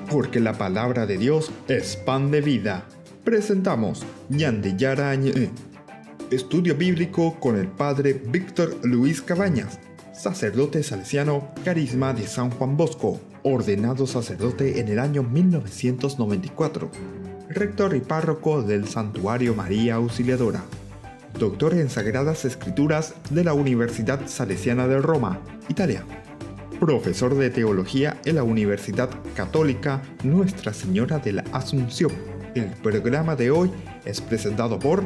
Porque la palabra de Dios es pan de vida. Presentamos Ñande Yarañe, estudio bíblico con el padre Víctor Luis Cabañas, sacerdote salesiano, Carisma de San Juan Bosco, ordenado sacerdote en el año 1994, rector y párroco del Santuario María Auxiliadora, doctor en Sagradas Escrituras de la Universidad Salesiana de Roma, Italia, profesor de teología en la Universidad Católica Nuestra Señora de la Asunción. El programa de hoy es presentado por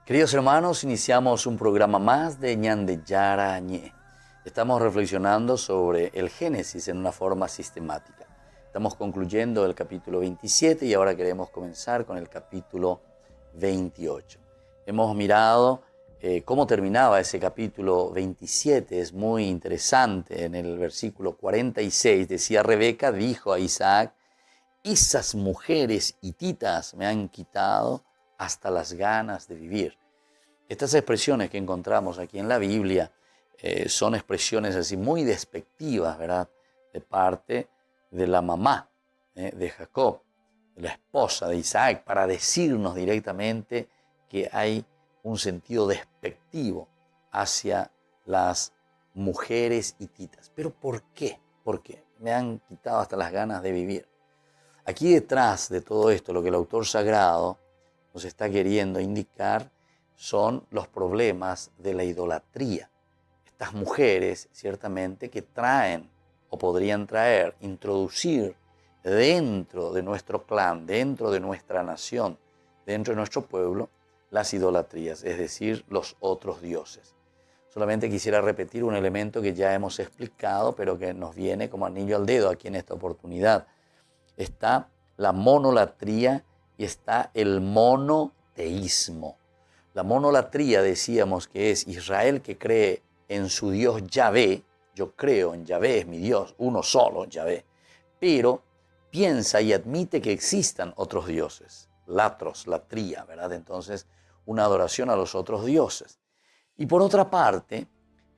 Queridos hermanos, iniciamos un programa más de Ñande Yarañe. Estamos reflexionando sobre el Génesis en una forma sistemática. Estamos concluyendo el capítulo 27 y ahora queremos comenzar con el capítulo 28. Hemos mirado cómo terminaba ese capítulo 27. Es muy interesante. En el versículo 46 decía: Rebeca dijo a Isaac: esas mujeres hititas me han quitado hasta las ganas de vivir. Estas expresiones que encontramos aquí en la Biblia son expresiones así muy despectivas, ¿verdad? De parte de la mamá de Jacob, de la esposa de Isaac, para decirnos directamente que hay un sentido despectivo hacia las mujeres hititas. ¿Pero por qué? ¿Por qué? Me han quitado hasta las ganas de vivir. Aquí detrás de todo esto, lo que el autor sagrado nos está queriendo indicar son los problemas de la idolatría. Estas mujeres, ciertamente, que traen o podrían traer, introducir dentro de nuestro clan, dentro de nuestra nación, dentro de nuestro pueblo, las idolatrías, es decir, los otros dioses. Solamente quisiera repetir un elemento que ya hemos explicado, pero que nos viene como anillo al dedo aquí en esta oportunidad. Está la monolatría y está el monoteísmo. La monolatría, decíamos, que es Israel que cree en su Dios Yahvé. Yo creo en Yahvé, es mi Dios, uno solo, Yahvé. Pero piensa y admite que existan otros dioses. Latros, latría, ¿verdad? Entonces, una adoración a los otros dioses. Y por otra parte,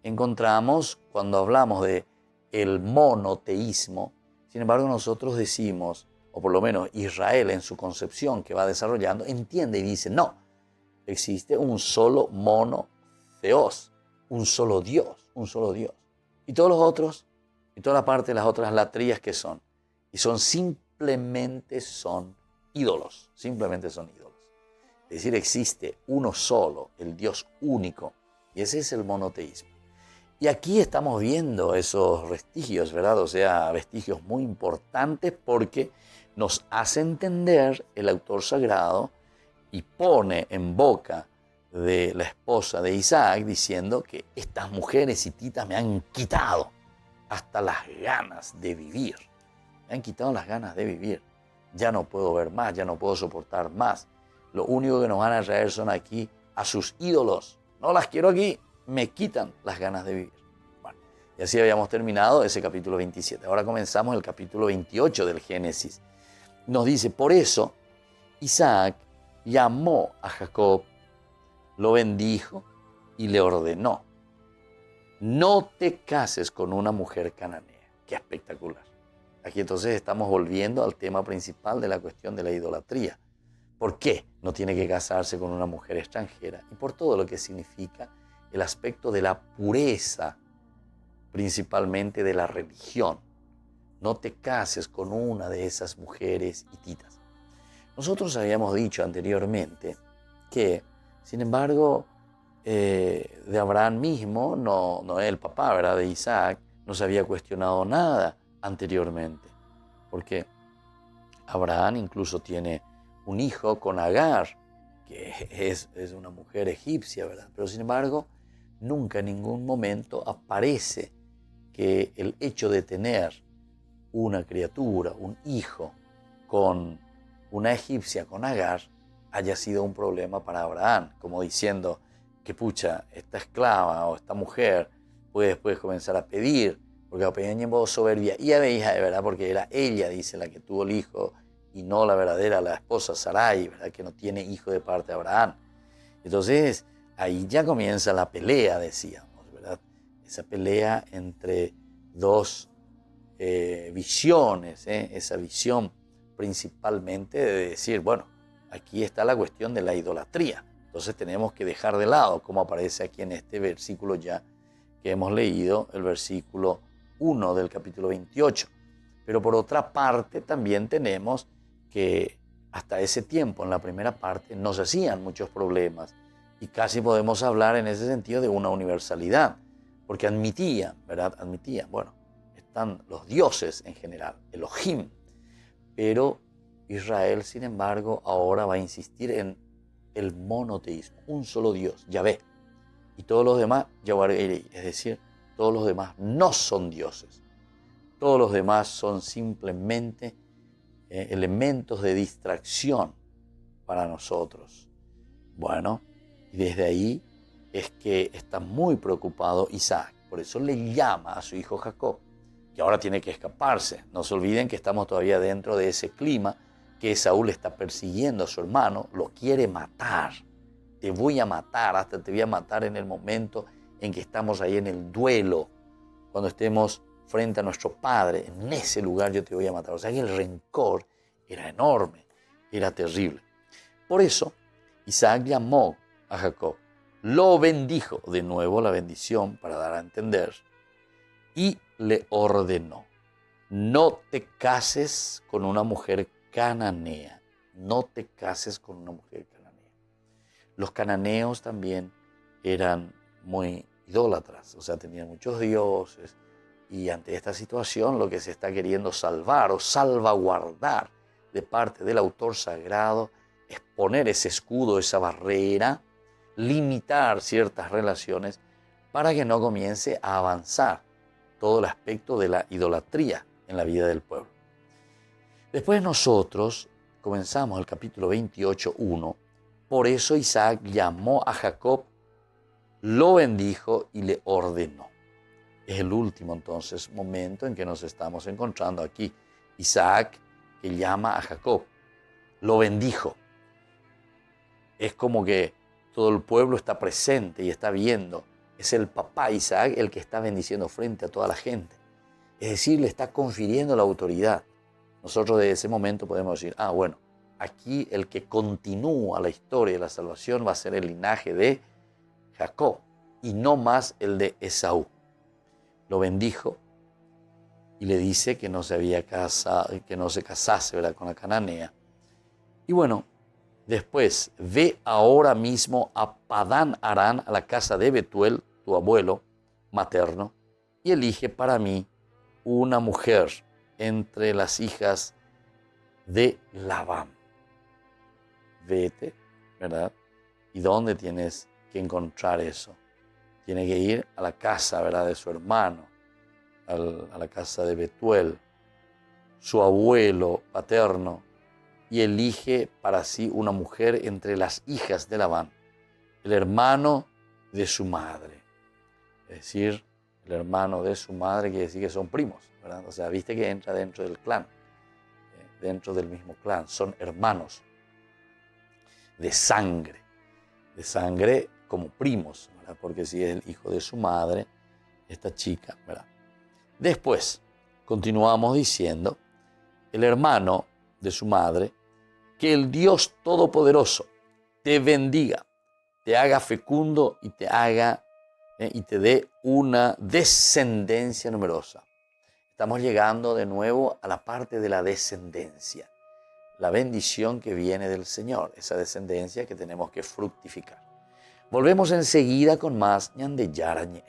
encontramos, cuando hablamos de el monoteísmo, sin embargo, nosotros decimos, o por lo menos Israel en su concepción que va desarrollando, entiende y dice: no, existe un solo monotheos, un solo Dios, un solo Dios. Y todos los otros, y toda la parte de las otras latrías que son, y simplemente son ídolos, simplemente son ídolos. Es decir, existe uno solo, el Dios único, y ese es el monoteísmo. Y aquí estamos viendo esos vestigios, ¿verdad? O sea, vestigios muy importantes porque nos hace entender el autor sagrado y pone en boca de la esposa de Isaac diciendo que estas mujeres hititas me han quitado hasta las ganas de vivir. Me han quitado las ganas de vivir. Ya no puedo ver más, ya no puedo soportar más. Lo único que nos van a traer son aquí a sus ídolos. No las quiero aquí, me quitan las ganas de vivir. Bueno, y así habíamos terminado ese capítulo 27. Ahora comenzamos el capítulo 28 del Génesis. Nos dice: por eso Isaac llamó a Jacob, lo bendijo y le ordenó: no te cases con una mujer cananea. ¡Qué espectacular! Aquí entonces estamos volviendo al tema principal de la cuestión de la idolatría. ¿Por qué no tiene que casarse con una mujer extranjera? Y por todo lo que significa el aspecto de la pureza, principalmente de la religión. No te cases con una de esas mujeres hititas. Nosotros habíamos dicho anteriormente que, sin embargo, de Abraham mismo, no el papá, ¿verdad?, de Isaac, no se había cuestionado nada anteriormente. Porque Abraham incluso tiene un hijo con Agar, que es una mujer egipcia, ¿verdad? Pero sin embargo, nunca en ningún momento aparece que el hecho de tener una criatura, un hijo, con una egipcia, con Agar, haya sido un problema para Abraham, como diciendo que pucha, esta esclava o esta mujer puede después comenzar a pedir, porque apeñemos soberbia. Y a hija, de verdad, porque era ella, dice, la que tuvo el hijo, y no la verdadera, la esposa Sarai, ¿verdad? Que no tiene hijo de parte de Abraham. Entonces, ahí ya comienza la pelea, decíamos, ¿verdad? Esa pelea entre dos visiones, esa visión principalmente de decir, bueno, aquí está la cuestión de la idolatría. Entonces tenemos que dejar de lado, como aparece aquí en este versículo ya que hemos leído, el versículo 1 del capítulo 28. Pero por otra parte también tenemos que hasta ese tiempo, en la primera parte, no se hacían muchos problemas y casi podemos hablar en ese sentido de una universalidad, porque admitían, ¿verdad? Admitían, bueno, están los dioses en general, Elohim, pero Israel, sin embargo, ahora va a insistir en el monoteísmo, un solo Dios, Yahvé, y todos los demás, Yahuarei, es decir, todos los demás no son dioses, todos los demás son simplemente elementos de distracción para nosotros. Bueno, y desde ahí es que está muy preocupado Isaac, por eso le llama a su hijo Jacob, que ahora tiene que escaparse. No se olviden que estamos todavía dentro de ese clima que Esaú le está persiguiendo a su hermano, lo quiere matar. Te voy a matar, hasta te voy a matar en el momento en que estamos ahí en el duelo, cuando estemos frente a nuestro padre, en ese lugar yo te voy a matar. O sea que el rencor era enorme, era terrible. Por eso Isaac llamó a Jacob, lo bendijo, de nuevo la bendición para dar a entender, y le ordenó, no te cases con una mujer cananea, no te cases con una mujer cananea. Los cananeos también eran muy idólatras, o sea, tenían muchos dioses, y ante esta situación lo que se está queriendo salvar o salvaguardar de parte del autor sagrado es poner ese escudo, esa barrera, limitar ciertas relaciones para que no comience a avanzar todo el aspecto de la idolatría en la vida del pueblo. Después nosotros comenzamos el capítulo 28:1. Por eso Isaac llamó a Jacob, lo bendijo y le ordenó. Es el último entonces momento en que nos estamos encontrando aquí. Isaac que llama a Jacob, lo bendijo. Es como que todo el pueblo está presente y está viendo. Es el papá Isaac el que está bendiciendo frente a toda la gente. Es decir, le está confiriendo la autoridad. Nosotros de ese momento podemos decir, bueno, aquí el que continúa la historia de la salvación va a ser el linaje de Jacob y no más el de Esaú. Lo bendijo y le dice que no se casase, ¿verdad?, con la cananea. Y bueno, después, ve ahora mismo a Padán Aram, a la casa de Betuel, tu abuelo materno, y elige para mí una mujer entre las hijas de Labán. Vete, ¿verdad? ¿Y dónde tienes que encontrar eso? Tiene que ir a la casa, ¿verdad?, de su hermano, a la casa de Betuel, su abuelo paterno, y elige para sí una mujer entre las hijas de Labán, el hermano de su madre. Es decir, el hermano de su madre quiere decir que son primos, ¿verdad? O sea, viste que entra dentro del clan, dentro del mismo clan, son hermanos de sangre como primos, ¿verdad? Porque si es el hijo de su madre, esta chica, ¿verdad? Después, continuamos diciendo, el hermano de su madre, que el Dios Todopoderoso te bendiga, te haga fecundo y te dé una descendencia numerosa. Estamos llegando de nuevo a la parte de la descendencia, la bendición que viene del Señor, esa descendencia que tenemos que fructificar. Volvemos enseguida con más Ñande Yarañé.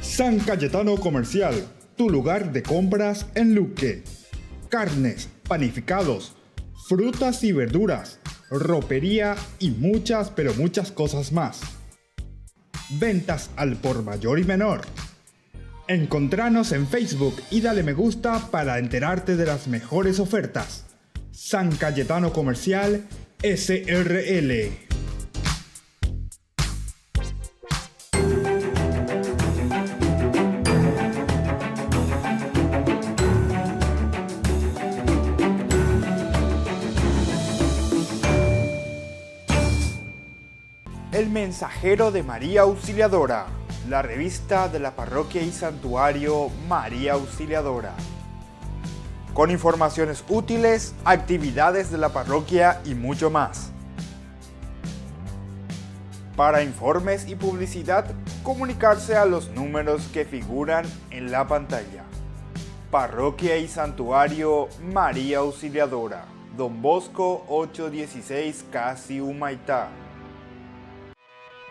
San Cayetano Comercial, tu lugar de compras en Luque. Carnes, panificados, frutas y verduras, ropería y muchas, pero muchas cosas más. Ventas al por mayor y menor. Encontranos en Facebook y dale me gusta para enterarte de las mejores ofertas. San Cayetano Comercial, SRL. El Mensajero de María Auxiliadora, la revista de la Parroquia y Santuario María Auxiliadora, con informaciones útiles, actividades de la parroquia y mucho más. Para informes y publicidad, comunicarse a los números que figuran en la pantalla. Parroquia y Santuario María Auxiliadora, Don Bosco 816, Casi Humaitá.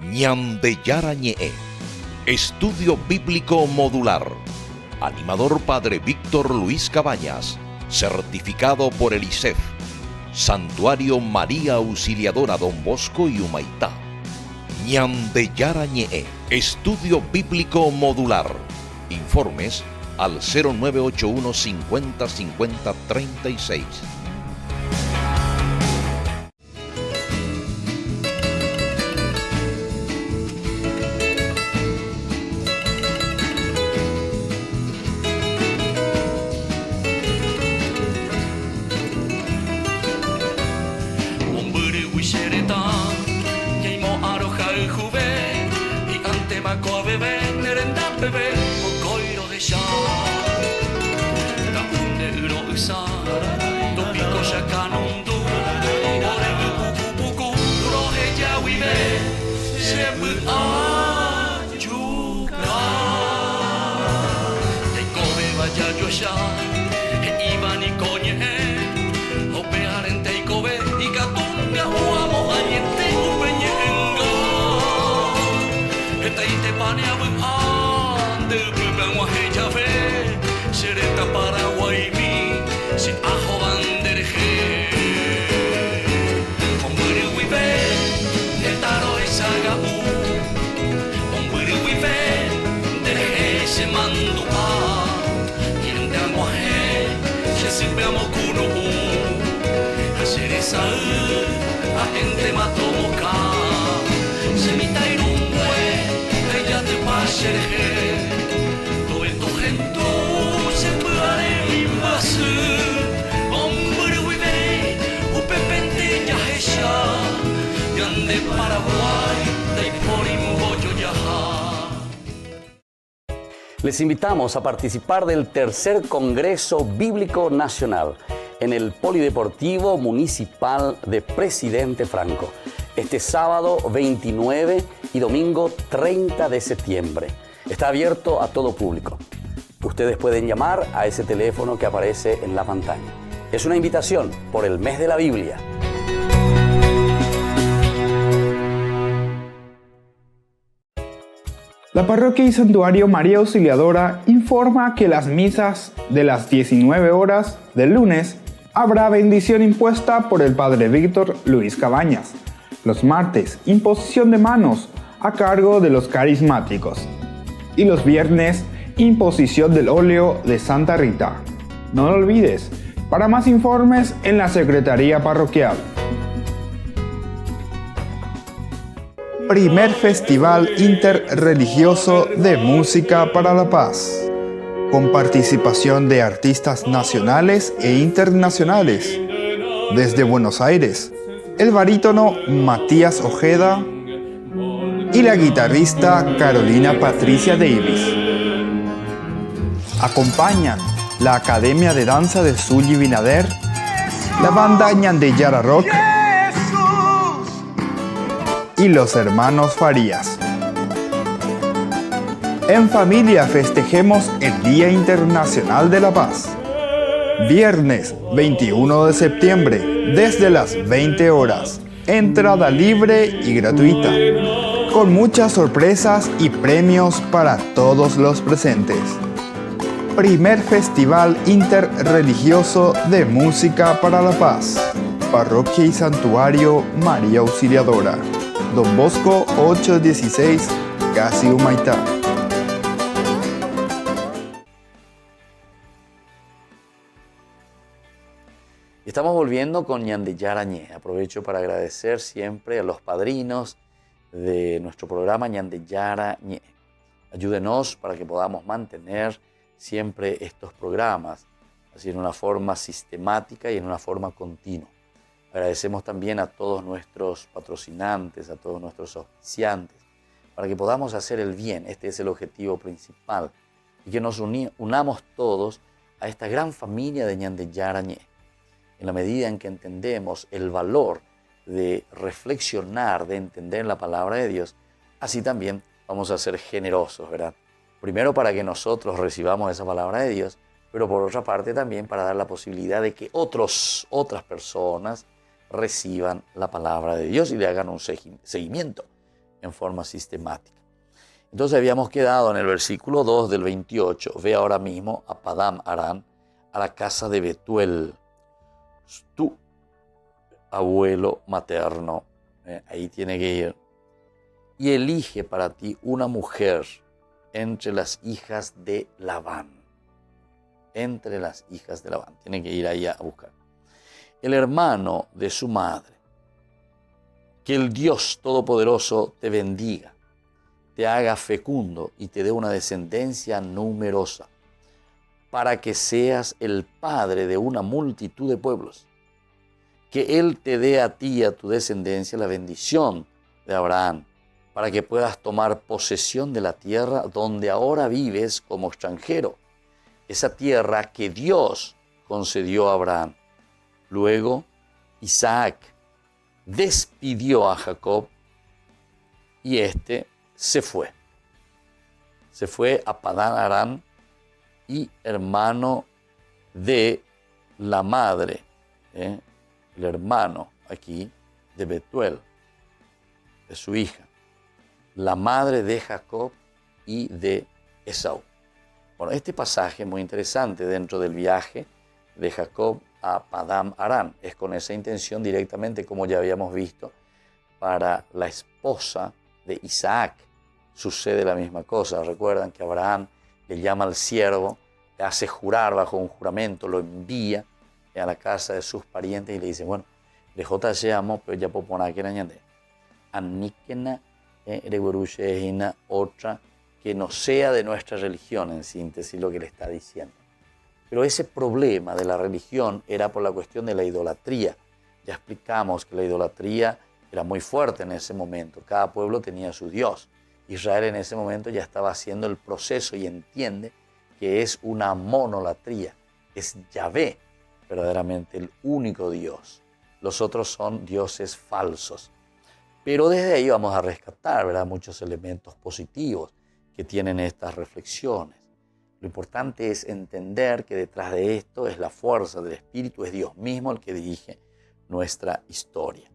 Ñande Yarañe, Estudio Bíblico Modular. Animador Padre Víctor Luis Cabañas. Certificado por el ICEF. Santuario María Auxiliadora Don Bosco y Humaitá. Ñande Yarañe, Estudio Bíblico Modular. Informes al 0981 50 50 36. Les invitamos a participar del tercer Congreso Bíblico Nacional en el Polideportivo Municipal de Presidente Franco, este sábado 29 y domingo 30 de septiembre. Está abierto a todo público. Ustedes pueden llamar a ese teléfono que aparece en la pantalla. Es una invitación por el mes de la Biblia. La Parroquia y Santuario María Auxiliadora informa que las misas de las 19 horas del lunes habrá bendición impuesta por el Padre Víctor Luis Cabañas. Los martes, imposición de manos a cargo de los carismáticos. Y los viernes, imposición del óleo de Santa Rita. No lo olvides, para más informes en la Secretaría Parroquial. Primer Festival Interreligioso de Música para la Paz, con participación de artistas nacionales e internacionales. Desde Buenos Aires, el barítono Matías Ojeda y la guitarrista Carolina Patricia Davis. Acompañan la Academia de Danza de Zully Binader, la banda Ñande Yara Rock y los hermanos Farías. En familia festejemos el Día Internacional de la Paz. Viernes 21 de septiembre, desde las 20 horas. Entrada libre y gratuita, con muchas sorpresas y premios para todos los presentes. Primer Festival Interreligioso de Música para la Paz. Parroquia y Santuario María Auxiliadora. Don Bosco 816, Casi Humaitá. Estamos volviendo con Ñande Yarañe. Aprovecho para agradecer siempre a los padrinos de nuestro programa Ñande Yarañe. Ayúdenos para que podamos mantener siempre estos programas, así en una forma sistemática y en una forma continua. Agradecemos también a todos nuestros patrocinantes, a todos nuestros auspiciantes, para que podamos hacer el bien. Este es el objetivo principal. Y que nos unamos todos a esta gran familia de Ñande Yarañé. En la medida en que entendemos el valor de reflexionar, de entender la palabra de Dios, así también vamos a ser generosos, ¿verdad? Primero para que nosotros recibamos esa palabra de Dios, pero por otra parte también para dar la posibilidad de que otras personas reciban la palabra de Dios y le hagan un seguimiento en forma sistemática. Entonces habíamos quedado en el versículo 2 del 28. Ve ahora mismo a Padán Aram, a la casa de Betuel, tu abuelo materno. Ahí tiene que ir. Y elige para ti una mujer entre las hijas de Labán. Entre las hijas de Labán. Tiene que ir ahí a buscar. El hermano de su madre. Que el Dios Todopoderoso te bendiga, te haga fecundo y te dé una descendencia numerosa, para que seas el padre de una multitud de pueblos. Que Él te dé a ti y a tu descendencia la bendición de Abraham, para que puedas tomar posesión de la tierra donde ahora vives como extranjero, esa tierra que Dios concedió a Abraham. Luego Isaac despidió a Jacob y éste se fue. Se fue a Padán Aram, y hermano de la madre, el hermano aquí de Betuel, de su hija, la madre de Jacob y de Esaú. Bueno, este pasaje es muy interesante dentro del viaje de Jacob a Padán Aram. Es con esa intención directamente, como ya habíamos visto, para la esposa de Isaac. Sucede la misma cosa. Recuerdan que Abraham le llama al siervo, le hace jurar bajo un juramento, lo envía a la casa de sus parientes y le dice, bueno, de J se llamó, pero ya popona que añade. Aníquena regurushehina, otra que no sea de nuestra religión, en síntesis, lo que le está diciendo. Pero ese problema de la religión era por la cuestión de la idolatría. Ya explicamos que la idolatría era muy fuerte en ese momento. Cada pueblo tenía su Dios. Israel en ese momento ya estaba haciendo el proceso y entiende que es una monolatría. Es Yahvé, verdaderamente el único Dios. Los otros son dioses falsos. Pero desde ahí vamos a rescatar, ¿verdad?, muchos elementos positivos que tienen estas reflexiones. Lo importante es entender que detrás de esto es la fuerza del Espíritu, es Dios mismo el que dirige nuestra historia.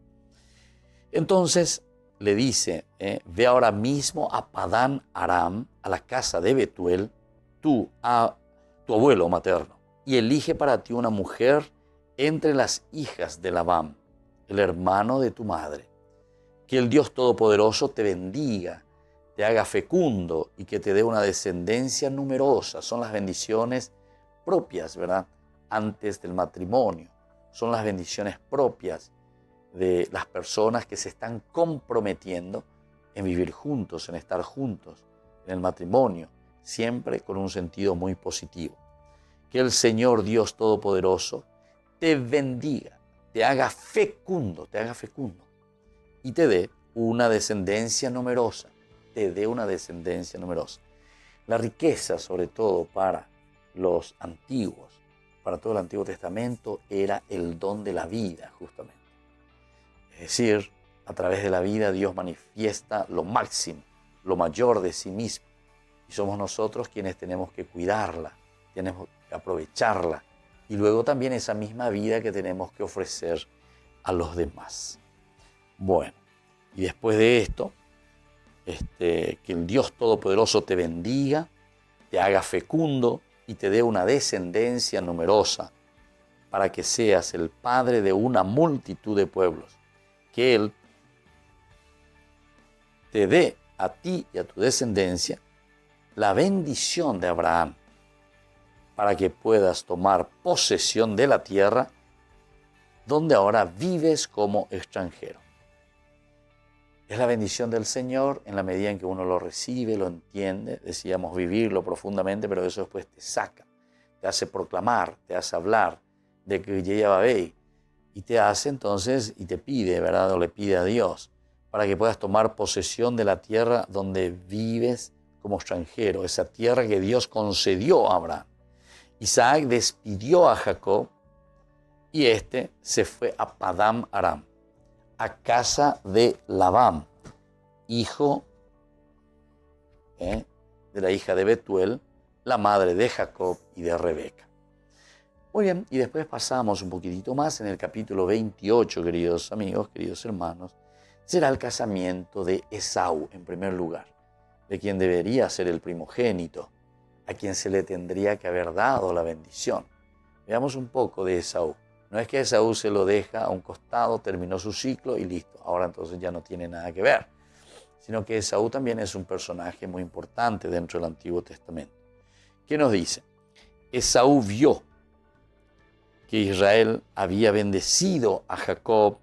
Entonces le dice, ve ahora mismo a Padán Aram, a la casa de Betuel, tu abuelo materno, y elige para ti una mujer entre las hijas de Labán, el hermano de tu madre. Que el Dios Todopoderoso te bendiga, te haga fecundo y que te dé una descendencia numerosa. Son las bendiciones propias, ¿verdad?, antes del matrimonio. Son las bendiciones propias de las personas que se están comprometiendo en vivir juntos, en estar juntos, en el matrimonio, siempre con un sentido muy positivo. Que el Señor Dios Todopoderoso te bendiga, te haga fecundo y te dé una descendencia numerosa. La riqueza, sobre todo para los antiguos, para todo el Antiguo Testamento, era el don de la vida, justamente. Es decir, a través de la vida Dios manifiesta lo máximo, lo mayor de sí mismo. Y somos nosotros quienes tenemos que cuidarla, tenemos que aprovecharla. Y luego también esa misma vida que tenemos que ofrecer a los demás. Bueno, y después de esto, que el Dios Todopoderoso te bendiga, te haga fecundo y te dé una descendencia numerosa para que seas el padre de una multitud de pueblos. Que Él te dé a ti y a tu descendencia la bendición de Abraham para que puedas tomar posesión de la tierra donde ahora vives como extranjero. Es la bendición del Señor en la medida en que uno lo recibe, lo entiende, decíamos vivirlo profundamente, pero eso después te saca, te hace proclamar, te hace hablar de que Yahvé y te hace entonces, y te pide, ¿verdad? O le pide a Dios, para que puedas tomar posesión de la tierra donde vives como extranjero, esa tierra que Dios concedió a Abraham. Isaac despidió a Jacob y este se fue a Padán Aram, a casa de Labán, hijo de la hija de Betuel, la madre de Jacob y de Rebeca. Muy bien, y después pasamos un poquitito más en el capítulo 28, queridos amigos, queridos hermanos. Será el casamiento de Esaú, en primer lugar, de quien debería ser el primogénito, a quien se le tendría que haber dado la bendición. Veamos un poco de Esaú. No es que Esaú se lo deja a un costado, terminó su ciclo y listo, ahora entonces ya no tiene nada que ver, sino que Esaú también es un personaje muy importante dentro del Antiguo Testamento. ¿Qué nos dice? Esaú vio que Israel había bendecido a Jacob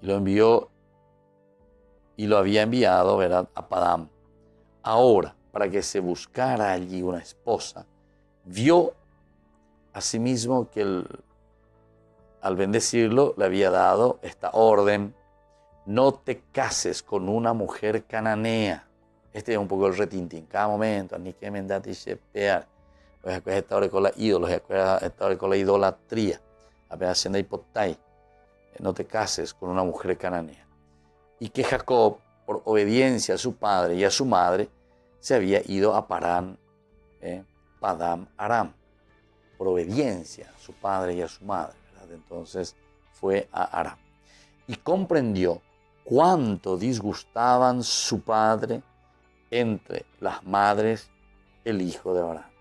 y lo envió y lo había enviado, ¿verdad?, a Padán. Ahora, para que se buscara allí una esposa, vio asimismo que al bendecirlo le había dado esta orden: no te cases con una mujer cananea. Este es un poco el retintín. Cada momento, ni que mendate y shepear. Los estar con la ídolos, estar con la idolatría. Apenas haciendo hipotai. No te cases con una mujer cananea. Y que Jacob, por obediencia a su padre y a su madre, se había ido a Padán Aram. Por obediencia a su padre y a su madre, ¿verdad? Entonces fue a Aram. Y comprendió cuánto disgustaban su padre entre las madres el hijo de Abraham.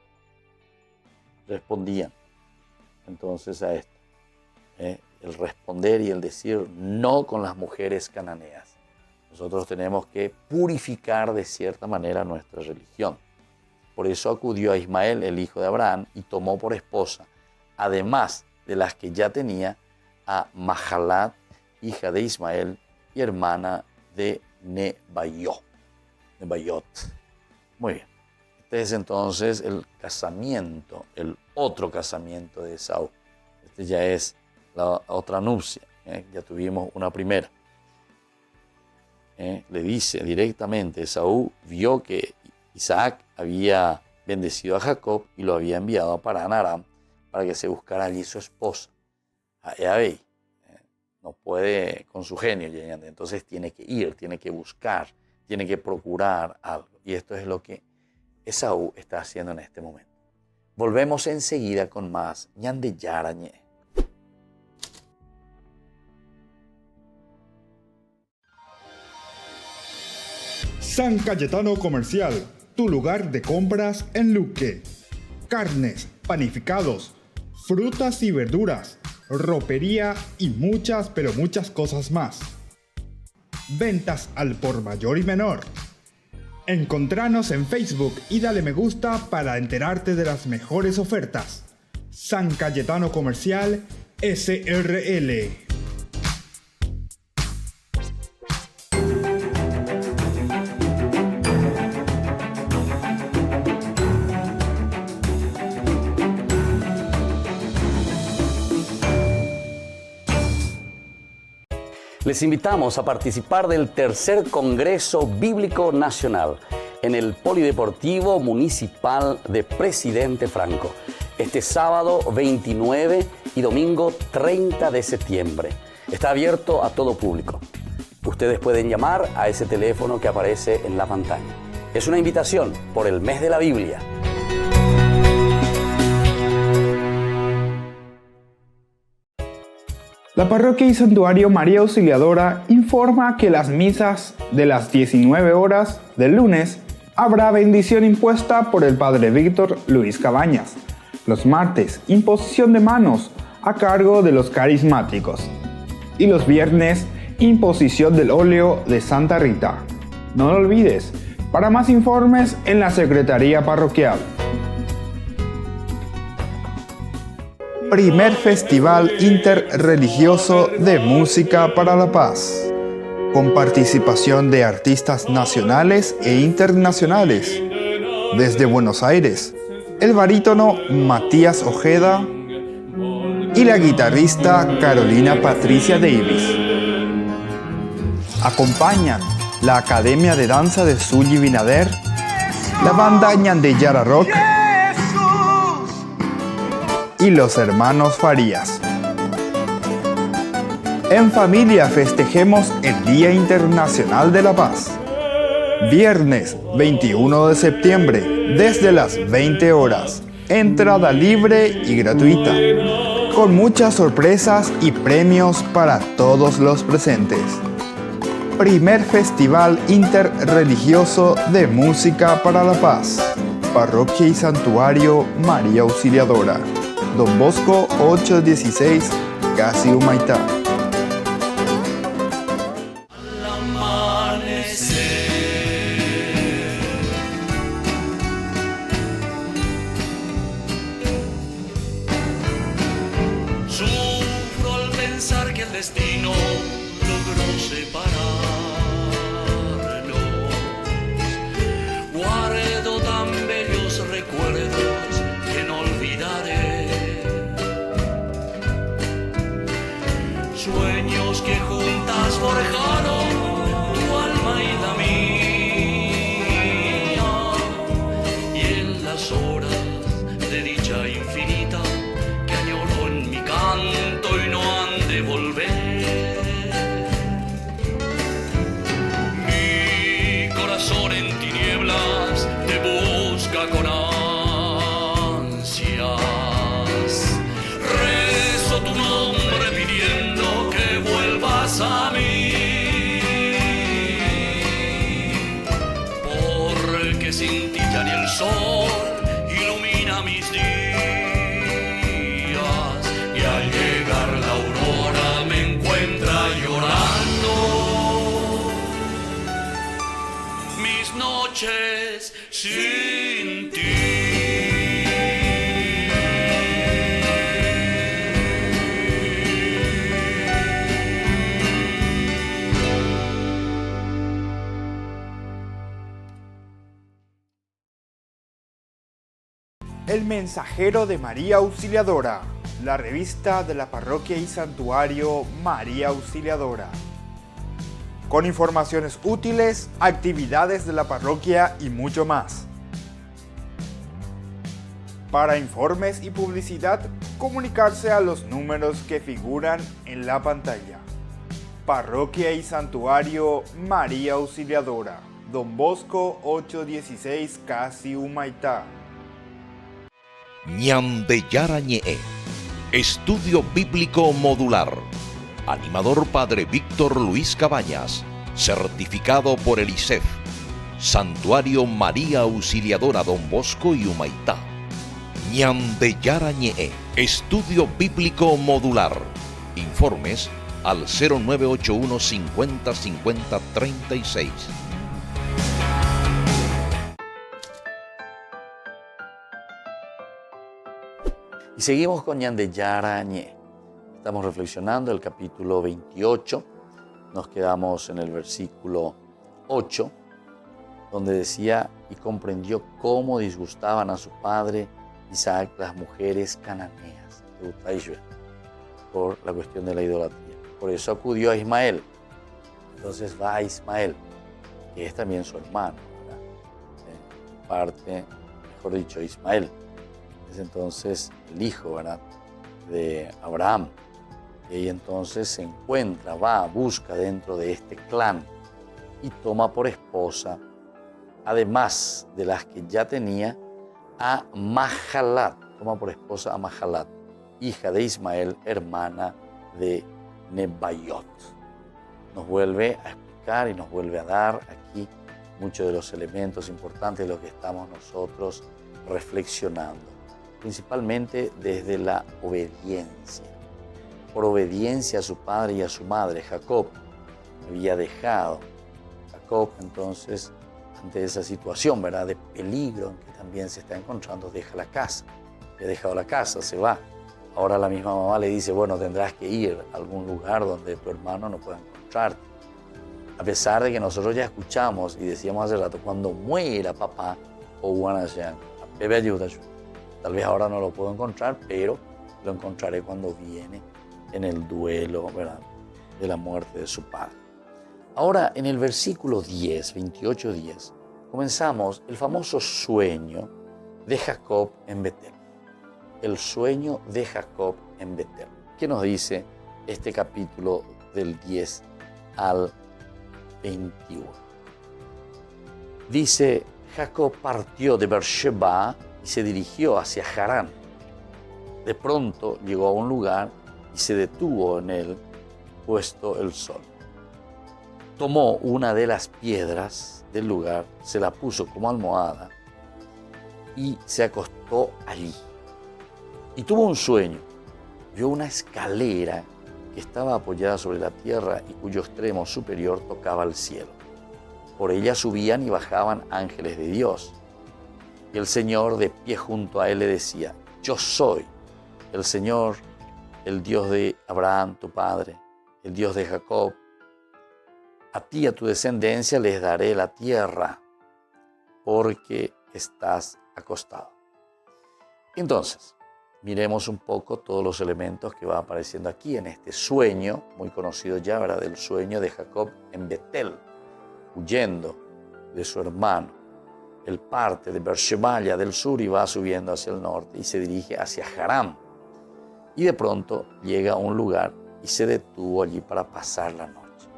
Respondían entonces a esto, el responder y el decir no con las mujeres cananeas. Nosotros tenemos que purificar de cierta manera nuestra religión. Por eso acudió a Ismael, el hijo de Abraham, y tomó por esposa, además de las que ya tenía, a Mahalat, hija de Ismael y hermana de Nebayot. Muy bien. Este es entonces el casamiento, el otro casamiento de Esaú. Este ya es la otra nupcia. Ya tuvimos una primera. Le dice directamente, Esaú vio que Isaac había bendecido a Jacob y lo había enviado a Padán Aram para que se buscara allí su esposa. No puede con su genio, entonces tiene que ir, tiene que buscar, tiene que procurar algo. Y esto es lo que Esaú está haciendo en este momento. Volvemos enseguida con más Ñande Yarañé. San Cayetano Comercial, tu lugar de compras en Luque. Carnes, panificados, frutas y verduras, ropería y muchas, pero muchas cosas más. Ventas al por mayor y menor. Encontranos en Facebook y dale me gusta para enterarte de las mejores ofertas. San Cayetano Comercial SRL. Les invitamos a participar del tercer Congreso Bíblico Nacional en el Polideportivo Municipal de Presidente Franco, este sábado 29 y domingo 30 de septiembre. Está abierto a todo público. Ustedes pueden llamar a ese teléfono que aparece en la pantalla. Es una invitación por el mes de la Biblia. La parroquia y santuario María Auxiliadora informa que las misas de las 19 horas del lunes habrá bendición impuesta por el Padre Víctor Luis Cabañas. Los martes, imposición de manos a cargo de los carismáticos. Y los viernes, imposición del óleo de Santa Rita. No lo olvides, para más informes en la Secretaría Parroquial. Primer Festival Interreligioso de Música para la Paz, con participación de artistas nacionales e internacionales. Desde Buenos Aires, el barítono Matías Ojeda, y la guitarrista Carolina Patricia Davis. Acompañan la Academia de Danza de Sully Binader, la banda Ñande Yara Rock y los hermanos Farías. En familia festejemos el Día Internacional de la Paz. Viernes 21 de septiembre, desde las 20 horas. Entrada libre y gratuita, con muchas sorpresas y premios para todos los presentes. Primer Festival Interreligioso de Música para la Paz. Parroquia y Santuario María Auxiliadora. Don Bosco 816, Casi Humaitá. Sufro al pensar que el destino logró separarnos. Guardo tan bellos recuerdos que no olvidaré. Sueños que juntas forjaron tu alma y la mía. Y en las horas de dicha infinita que añoro en mi canto y no han de volver. Mi corazón en tinieblas te busca con ansias. Rezo tu nombre pidiendo que vuelvas a mí. Porque sin ti ya ni el sol ilumina mis días. Y al llegar la aurora me encuentra llorando. Mis noches sin ti. El Mensajero de María Auxiliadora, la revista de la Parroquia y Santuario María Auxiliadora. Con informaciones útiles, actividades de la parroquia y mucho más. Para informes y publicidad, comunicarse a los números que figuran en la pantalla. Parroquia y Santuario María Auxiliadora, Don Bosco 816, Casi Humaitá. Ñande Yara Ñe'e, Estudio Bíblico Modular. Animador Padre Víctor Luis Cabañas, certificado por el ISEF. Santuario María Auxiliadora Don Bosco y Humaitá. Ñande Yara Ñe'e, Estudio Bíblico Modular. Informes al 0981 50 50 36. Y seguimos con Ñande Yara Ñe. Estamos reflexionando el capítulo 28. Nos quedamos en el versículo 8, donde decía: y comprendió cómo disgustaban a su padre Isaac las mujeres cananeas, por la cuestión de la idolatría. Por eso acudió a Ismael. Entonces va a Ismael, que es también su hermano, ¿verdad? Parte, mejor dicho, Ismael. Es entonces el hijo, ¿verdad?, de Abraham. Y entonces se encuentra, va, busca dentro de este clan y toma por esposa, además de las que ya tenía, a Mahalat. Toma por esposa a Mahalat, hija de Ismael, hermana de Nebaiot. Nos vuelve a explicar y nos vuelve a dar aquí muchos de los elementos importantes de los que estamos nosotros reflexionando. Principalmente desde la obediencia. Por obediencia a su padre y a su madre, Jacob había dejado. Jacob, entonces, ante esa situación, ¿verdad?, de peligro en que también se está encontrando, deja la casa. Ha dejado la casa, se va. Ahora la misma mamá le dice: bueno, tendrás que ir a algún lugar donde tu hermano no pueda encontrarte. A pesar de que nosotros ya escuchamos y decíamos hace rato, cuando muera papá, o Guanayán, bebé ayuda. Tal vez ahora no lo puedo encontrar, pero lo encontraré cuando viene en el duelo, ¿verdad?, de la muerte de su padre. Ahora, en el versículo 10, 28:10, comenzamos el famoso sueño de Jacob en Betel. El sueño de Jacob en Betel. ¿Qué nos dice este capítulo del 10 al 21? Dice, Jacob partió de Beersheba y se dirigió hacia Harán. De pronto llegó a un lugar y se detuvo en él, puesto el sol. Tomó una de las piedras del lugar, se la puso como almohada y se acostó allí. Y tuvo un sueño. Vio una escalera que estaba apoyada sobre la tierra y cuyo extremo superior tocaba el cielo. Por ella subían y bajaban ángeles de Dios. Y el Señor, de pie junto a él, le decía, yo soy el Señor, el Dios de Abraham, tu padre, el Dios de Jacob. A ti y a tu descendencia les daré la tierra, porque estás acostado. Entonces, miremos un poco todos los elementos que van apareciendo aquí en este sueño, muy conocido ya, ¿verdad?, del sueño de Jacob en Betel, huyendo de su hermano. Él parte de Beersheba del sur y va subiendo hacia el norte y se dirige hacia Harán. Y de pronto llega a un lugar y se detuvo allí para pasar la noche.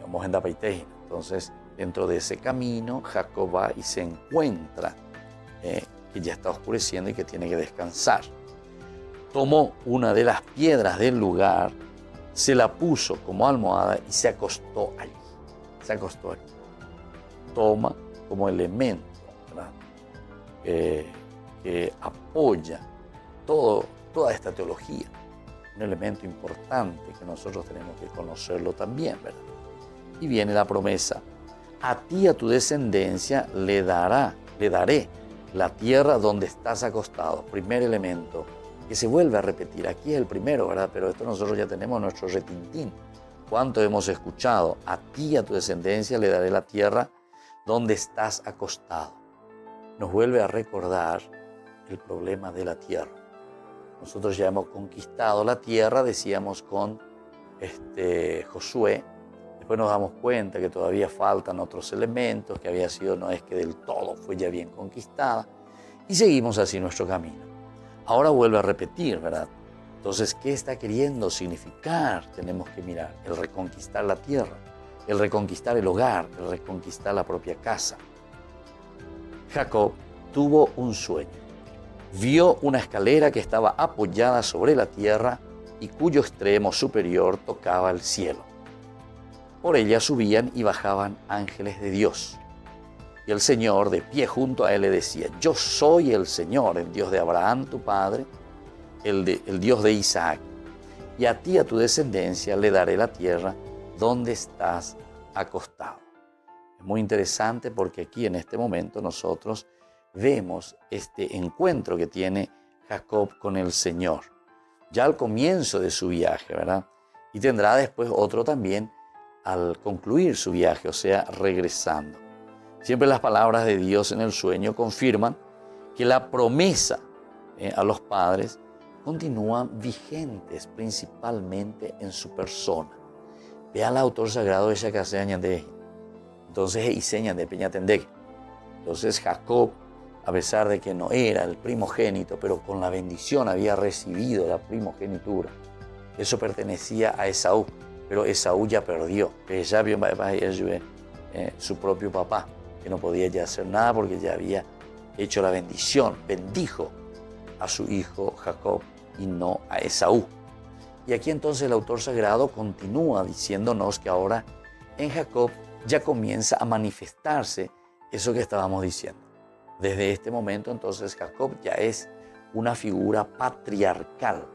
Vamos en Dapaitejina. Entonces, dentro de ese camino, Jacob va y se encuentra que ya está oscureciendo y que tiene que descansar. Tomó una de las piedras del lugar, se la puso como almohada y se acostó allí. Se acostó allí. Toma como elemento, ¿verdad?, que apoya toda esta teología. Un elemento importante que nosotros tenemos que conocerlo también, ¿verdad? Y viene la promesa, a ti y a tu descendencia le daré la tierra donde estás acostado. Primer elemento que se vuelve a repetir. Aquí es el primero, ¿verdad? Pero esto nosotros ya tenemos nuestro retintín. ¿Cuánto hemos escuchado? A ti y a tu descendencia le daré la tierra donde estás acostado. Nos vuelve a recordar el problema de la tierra. Nosotros ya hemos conquistado la tierra, decíamos con Josué. Después nos damos cuenta que todavía faltan otros elementos, que había sido, no es que del todo fue ya bien conquistada. Y seguimos así nuestro camino. Ahora vuelve a repetir, ¿verdad? Entonces, ¿qué está queriendo significar? Tenemos que mirar. El reconquistar la tierra, el reconquistar el hogar, el reconquistar la propia casa. Jacob tuvo un sueño. Vio una escalera que estaba apoyada sobre la tierra y cuyo extremo superior tocaba el cielo. Por ella subían y bajaban ángeles de Dios. Y el Señor, de pie junto a él, le decía, yo soy el Señor, el Dios de Abraham, tu padre, el Dios de Isaac. Y a ti y a tu descendencia le daré la tierra donde estás acostado. Es muy interesante porque aquí en este momento nosotros vemos este encuentro que tiene Jacob con el Señor, ya al comienzo de su viaje, ¿verdad? Y tendrá después otro también al concluir su viaje, o sea, regresando. Siempre las palabras de Dios en el sueño confirman que la promesa a los padres continúan vigentes principalmente en su persona. Ve al autor sagrado de Shakaseañan de entonces Iseñan de Peñatendek. Entonces Jacob, a pesar de que no era el primogénito, pero con la bendición había recibido la primogenitura. Eso pertenecía a Esaú, pero Esaú ya perdió. Ya vio su propio papá, que no podía ya hacer nada porque ya había hecho la bendición. Bendijo a su hijo Jacob y no a Esaú. Y aquí entonces el autor sagrado continúa diciéndonos que ahora en Jacob ya comienza a manifestarse eso que estábamos diciendo. Desde este momento entonces Jacob ya es una figura patriarcal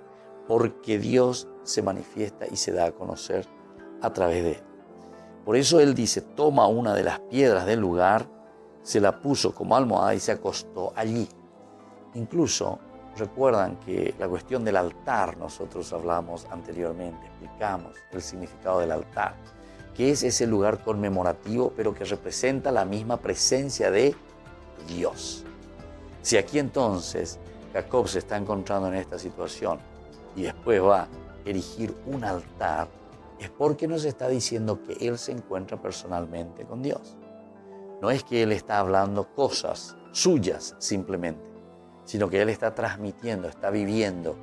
porque Dios se manifiesta y se da a conocer a través de él. Por eso él dice, toma una de las piedras del lugar, se la puso como almohada y se acostó allí. Incluso recuerdan que la cuestión del altar, nosotros hablamos anteriormente, explicamos el significado del altar, que es ese lugar conmemorativo, pero que representa la misma presencia de Dios. Si aquí entonces Jacob se está encontrando en esta situación, y después va a erigir un altar, es porque nos está diciendo que Él se encuentra personalmente con Dios. No es que Él está hablando cosas suyas simplemente, sino que Él está transmitiendo, está viviendo,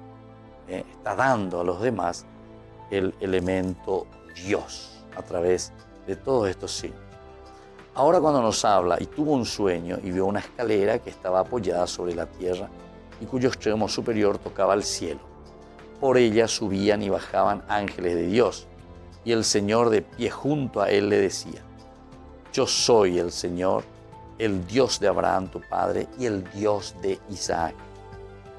está dando a los demás el elemento Dios a través de todos estos signos. Ahora cuando nos habla, y tuvo un sueño y vio una escalera que estaba apoyada sobre la tierra y cuyo extremo superior tocaba el cielo. Por ella subían y bajaban ángeles de Dios, y el Señor de pie junto a él le decía: Yo soy el Señor, el Dios de Abraham tu padre y el Dios de Isaac.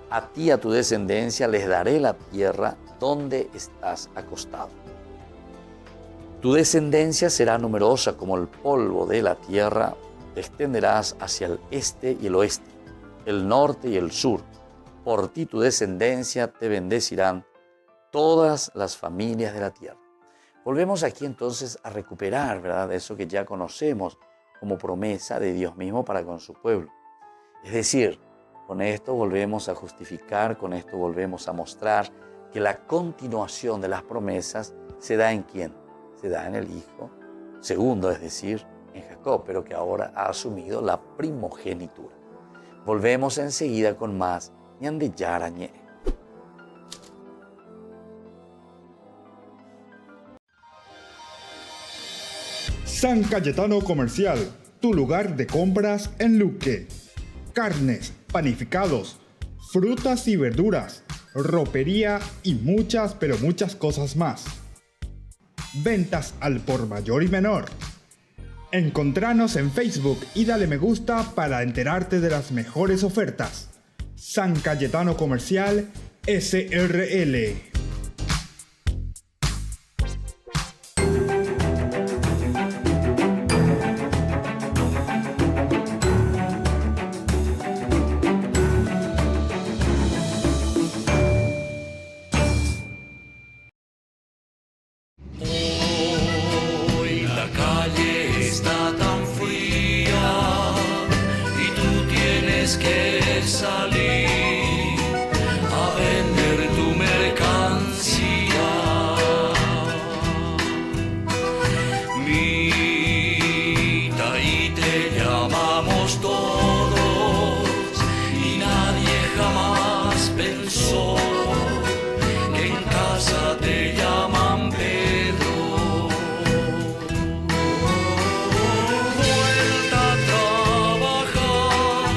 A ti y a tu descendencia les daré la tierra donde estás acostado. Tu descendencia será numerosa como el polvo de la tierra, te extenderás hacia el este y el oeste, el norte y el sur. Por ti tu descendencia te bendecirán todas las familias de la tierra. Volvemos aquí entonces a recuperar, ¿verdad?, eso que ya conocemos como promesa de Dios mismo para con su pueblo. Es decir, con esto volvemos a justificar, con esto volvemos a mostrar que la continuación de las promesas se da ¿en quién? Se da en el Hijo segundo, es decir, en Jacob, pero que ahora ha asumido la primogenitura. Volvemos enseguida con más ñande yara ñe. San Cayetano Comercial, tu lugar de compras en Luque. Carnes, panificados, frutas y verduras, ropería y muchas, pero muchas cosas más. Ventas al por mayor y menor. Encontranos en Facebook y dale me gusta para enterarte de las mejores ofertas. San Cayetano Comercial, SRL. Hoy la calle está tan fría y tú tienes que salir a vender tu mercancía. Mita, y te llamamos todos y nadie jamás pensó que en casa te llaman Pedro. Vuelta a trabajar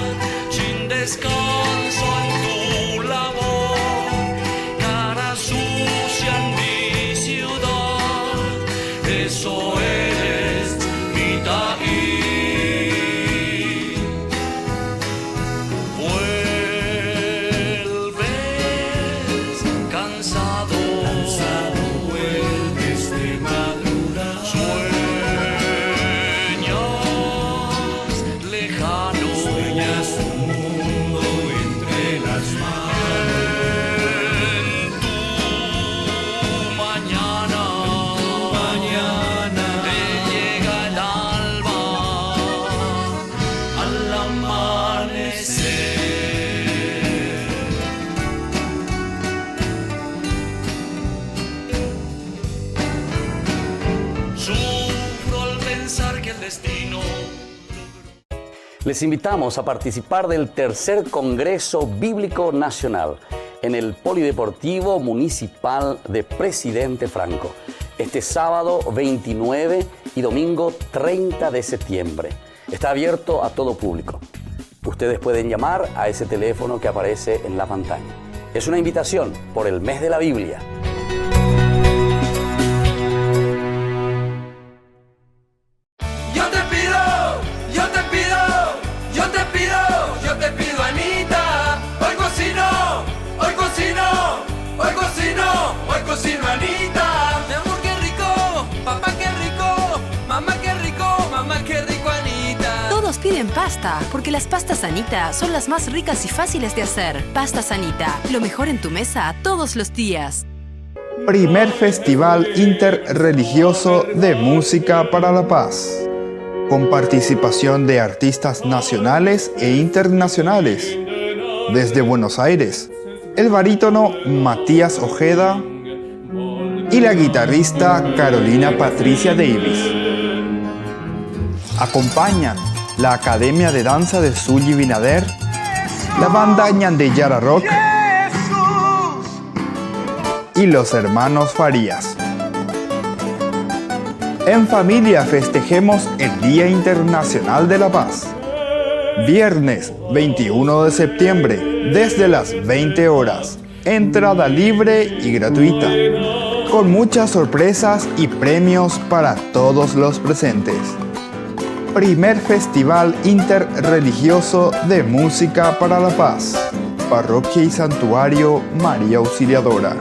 sin descanso en tu labor, cara sucia en mi ciudad, eso eres, Mitaí. Vuelves cansado, vuelves de madrugada, sueñas lejano, sueñas un mundo entre las manos. En tu mañana, te llega el alba al amanecer. Sufro al pensar que el destino Les invitamos a participar del tercer Congreso Bíblico Nacional en el Polideportivo Municipal de Presidente Franco, este sábado 29 y domingo 30 de septiembre. Está abierto a todo público. Ustedes pueden llamar a ese teléfono que aparece en la pantalla. Es una invitación por el mes de la Biblia. Yo te pido, yo te pido, yo te pido, yo te pido, Anita. Hoy cocino, hoy cocino, hoy cocino, hoy cocino, Anita. Mi amor, qué rico, papá, qué rico, mamá, qué rico, Anita. Todos piden pasta, porque las pastas Anita son las más ricas y fáciles de hacer. Pastas Anita, lo mejor en tu mesa todos los días. Primer Festival Interreligioso de Música para la Paz, con participación de artistas nacionales e internacionales. Desde Buenos Aires, el barítono Matías Ojeda y la guitarrista Carolina Patricia Davis. Acompañan la Academia de Danza de Sully Binader, la banda Ñande Yara Rock y los hermanos Farías. En familia festejemos el Día Internacional de la Paz. Viernes 21 de septiembre, desde las 20 horas. Entrada libre y gratuita, con muchas sorpresas y premios para todos los presentes. Primer Festival Interreligioso de Música para la Paz. Parroquia y Santuario María Auxiliadora.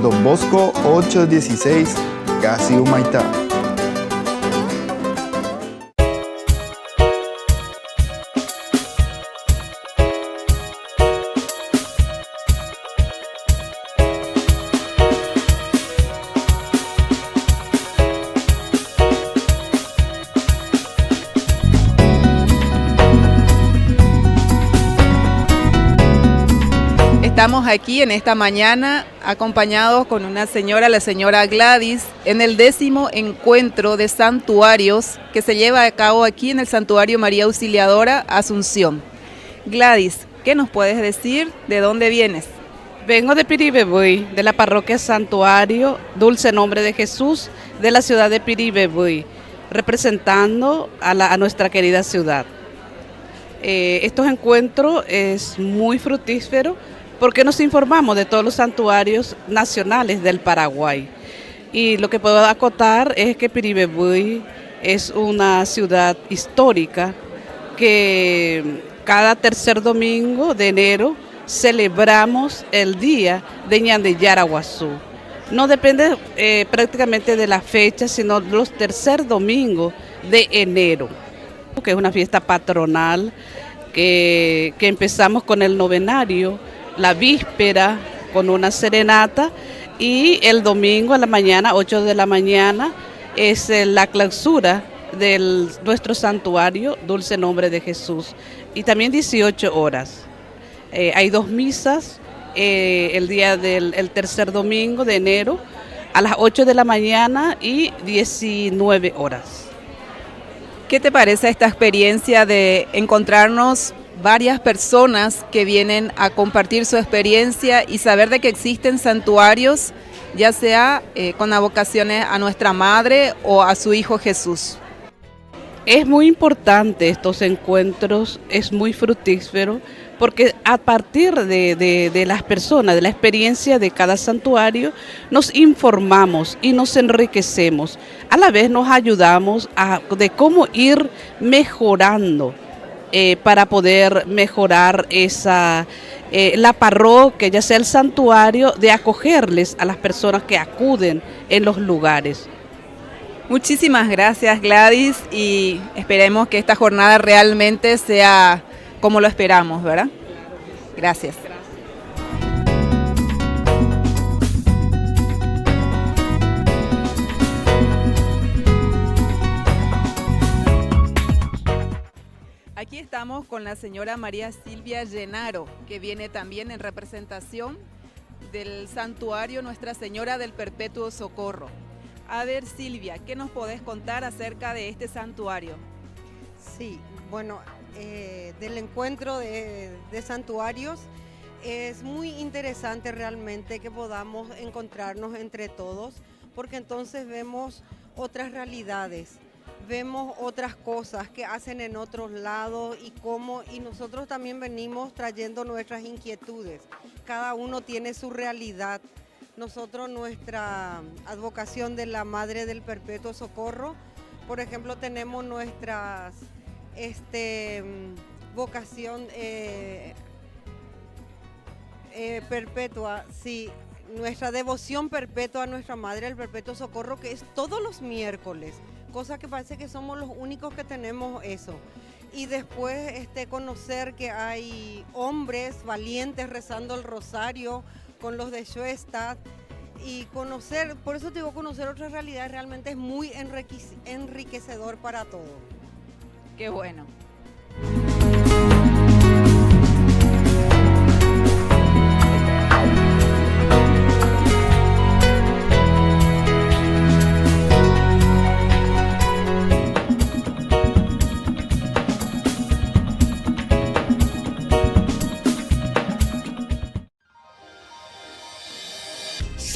Don Bosco 816, Casi Humaitá. Estamos aquí en esta mañana acompañados con una señora, la señora Gladys, en el 10º encuentro de santuarios que se lleva a cabo aquí en el Santuario María Auxiliadora Asunción. Gladys, ¿qué nos puedes decir? ¿De dónde vienes? Vengo de Piribebuy, de la parroquia Santuario Dulce Nombre de Jesús, de la ciudad de Piribebuy, representando a nuestra querida ciudad. Estos encuentros es muy fructífero porque nos informamos de todos los santuarios nacionales del Paraguay. Y lo que puedo acotar es que Piribebuy es una ciudad histórica que cada tercer domingo de enero celebramos el día de Ñande Yara Guazú. No depende prácticamente de la fecha, sino los tercer domingos de enero, que es una fiesta patronal que empezamos con el novenario, la víspera con una serenata y el domingo a la mañana, 8 de la mañana, es la clausura de nuestro santuario Dulce Nombre de Jesús, y también 18 horas. Hay 2 misas el día del tercer domingo de enero a las 8 de la mañana y 19 horas. ¿Qué te parece esta experiencia de encontrarnos varias personas que vienen a compartir su experiencia y saber de que existen santuarios, ya sea con vocaciones a nuestra Madre o a su Hijo Jesús? Es muy importante estos encuentros, es muy fructífero, porque a partir de las personas, de la experiencia de cada santuario, nos informamos y nos enriquecemos. A la vez nos ayudamos de cómo ir mejorando para poder mejorar la parroquia, ya sea el santuario, de acogerles a las personas que acuden en los lugares. Muchísimas gracias, Gladys, y esperemos que esta jornada realmente sea como lo esperamos, ¿verdad? Gracias. Aquí estamos con la señora María Silvia Llenaro, que viene también en representación del santuario Nuestra Señora del Perpetuo Socorro. A ver, Silvia, ¿qué nos podés contar acerca de este santuario? Sí, bueno, del encuentro de santuarios es muy interesante realmente que podamos encontrarnos entre todos, porque entonces vemos otras realidades, vemos otras cosas que hacen en otros lados y nosotros también venimos trayendo nuestras inquietudes. Cada uno tiene su realidad. Nosotros, nuestra advocación de la Madre del Perpetuo Socorro, por ejemplo, tenemos nuestras vocación perpetua, sí, nuestra devoción perpetua a nuestra Madre del Perpetuo Socorro, que es todos los miércoles, cosa que parece que somos los únicos que tenemos eso. Y después conocer que hay hombres valientes rezando el rosario con los de Schoenstatt, y conocer, por eso te digo, conocer otras realidades realmente es muy enriquecedor para todos. Qué bueno.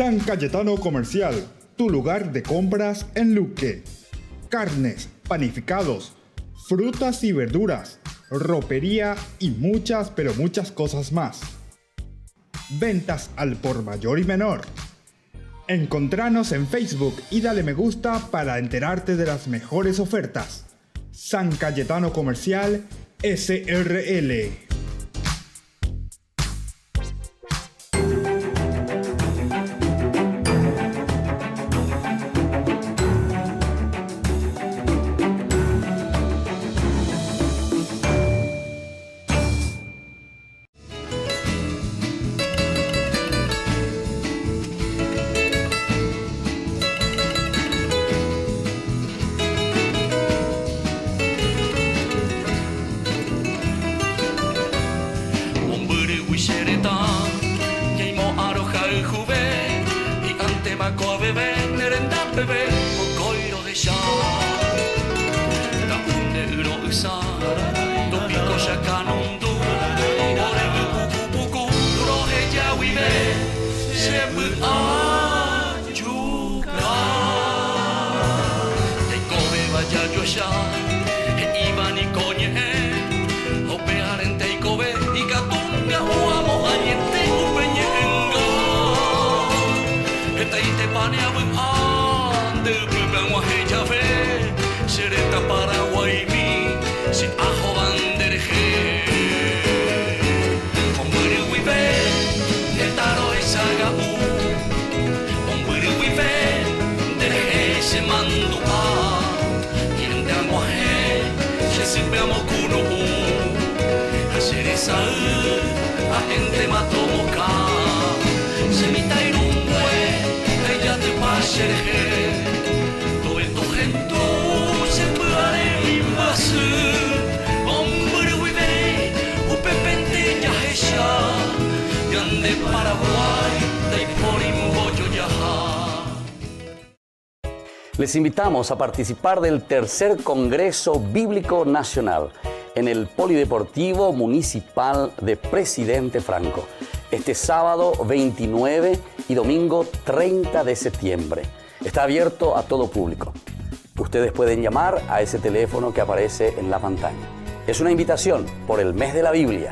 San Cayetano Comercial, tu lugar de compras en Luque. Carnes, panificados, frutas y verduras, ropería y muchas, pero muchas cosas más. Ventas al por mayor y menor. Encontranos en Facebook y dale me gusta para enterarte de las mejores ofertas. San Cayetano Comercial, SRL. Les invitamos a participar del tercer Congreso Bíblico Nacional en el Polideportivo Municipal de Presidente Franco, este sábado 29 y domingo 30 de septiembre. Está abierto a todo público. Ustedes pueden llamar a ese teléfono que aparece en la pantalla. Es una invitación por el mes de la Biblia.